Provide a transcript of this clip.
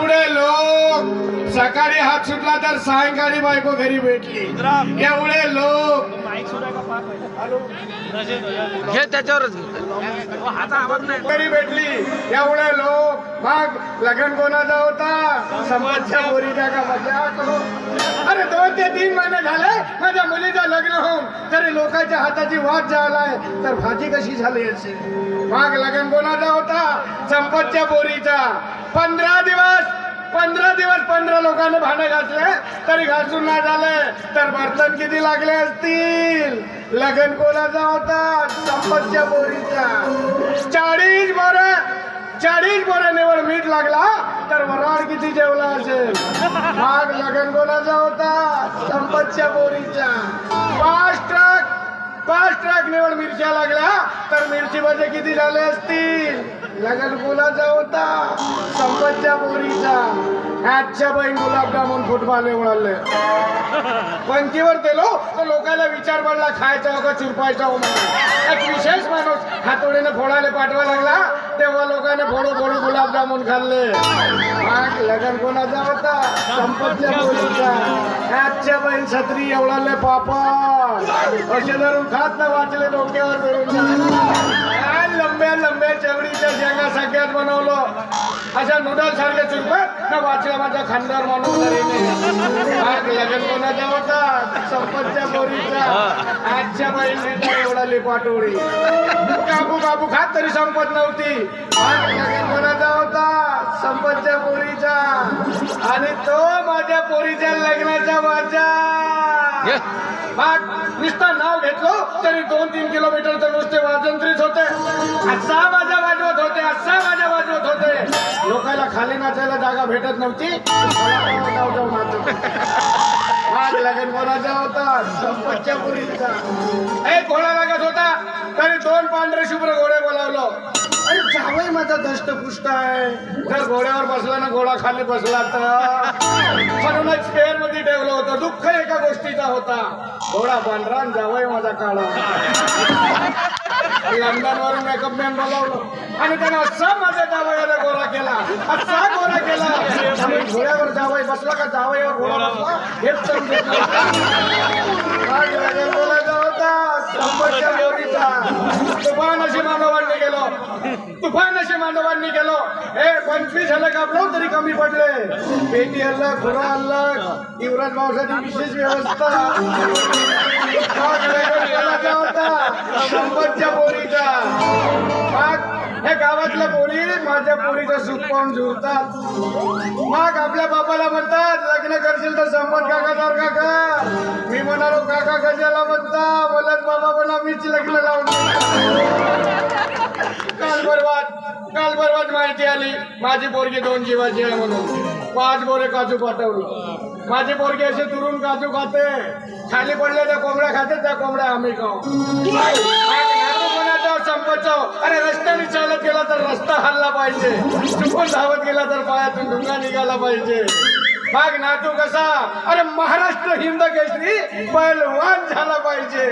एवढे लोक सकाळी हात सुटला तर सायंकाळी बायको घरी भेटली. एवढे लोक घे त्याच्यावरच घरी भेटली. एवढे लोक. मग लग्न कोणाचा होता? समाजच्या पोरीचा का मजा करू? अरे 2 ते 3 महिने झाले माझ्या मुलीचं लग्न होऊन, तरी लोकांच्या हाताची वाट झालाय तर भाजी कशी झाली असेल? मग लग्न कोणाचा होता? संपतच्या पोरीचा. 15 दिवस 15 लोकांनी भांडे घासले तरी घासून नाही झाले तर बर्तन किती लागले असतील? लग्न कोणाचा होता? संपतच्या पोरीचा. 40 बोरे निवड मीठ लागला तर वराड किती जेवला असेल? मग लग्न कोणाचा होता? संपतच्या पोरीचा. 5 ट्रक निवड मिरच्या लागल्या तर मिरची भजे किती झाले असतील? लग्न कोणाचा होता? संपतच्या पोरीचा. आजच्या बाई गुलाबजामुन फुटबाले उडाले. पंक्तीवर गेलो तर लोकांना विचार पडला खायचा का चुरपायचा हो म्हणून. एक विशेष माणूस हातोडीने फोडायला पाठवा लागला तेव्हा लोकांनी फोडू गुलाबजामुन खाल्ले. मग लग्न कोणाचा होता? संपतच्या पोरीचा. आजच्या बाई छत्री एवढाले पापड असे धरून खात ना वाचले डोक्यावर धरून. लंब्या चवडीच्या शेंगा सगळ्यात बनवलं. अशा नूडल सारखे चुरपत ना वाचला माझ्या खानदार माणूस. लग्न कोणाचा होता? संपतच्या पोरीचा. आजच्या बाईने एवढाली पाटोळी काबू खात तरी संपत नव्हती. लग्न कोणाचा होता? संपतच्या पोरीचा. आणि तो माझ्या पोरीच्या लग्नाचा वाचा. नुसतं नाव घेतलो तरी 2-3 किलोमीटर तर नुसते वाजंत्रीच होते. असा माझ्या वाजवत होते. लोकांना खाली नाचायला जागा भेटत नव्हती. लग्न कोणाचा होता? संपतच्या पोरीचा. एक घोडा लागत होता तरी 2 पांढरे शुभ्र घोडे बोलावलं. अरे जावई माझा दष्टपुष्ट आहे. जर घोड्यावर बसला ना घोडा खाली बसला तर म्हणूनच स्पेअर मध्ये ठेवलं होतं. दुःख एका गोष्टीचा होता. घोडा पांढरा आणि जावई माझा काळा. लंडन वरून मेकअप मॅन बोलावलं आणि त्याने असा माझ्या जावयाला गोरा केला. घोड्यावर जावई बसला का जावयावर घोडा बसला हेच समजत बोलायचा होता. संपतच्या पोरीचा. तुफान अशी मानवांनी गेलो. 25 हल्लं कापलं तरी कमी पडले. पेटी हल्लं, खुरा हल्लं, युवराज भाऊसाठी विशेष व्यवस्था. होता संपतच्या पोरीचा. हे गावातल्या पोरी माझ्या पोरीचं सुख पाहून झुरतात. मग आपल्या बापाला म्हणतात लग्न करशील तर संपत काकासारखा कर. मी म्हणालो काका कशाला म्हणता? बोलत बाबा बोला मीच लग्न लावून. काल बरबाद माहिती आली माझी पोरगी 2 जीवाची आहे म्हणून. 5 बोरे काजू पाठवलं. माझी पोरगी असे दुरून काजू खाते. खाली पडले त्या कोंबड्या खाते, त्या कोंबड्या आम्ही खाऊ. संपतचा. अरे रस्त्याने चालत गेला तर रस्ता हल्ला पाहिजे. चुकून धावत गेला तर पायातून ढुंगा निघाला पाहिजे. मग नातू कसा? अरे महाराष्ट्र हिंद केसरी पैलवान झाला पाहिजे.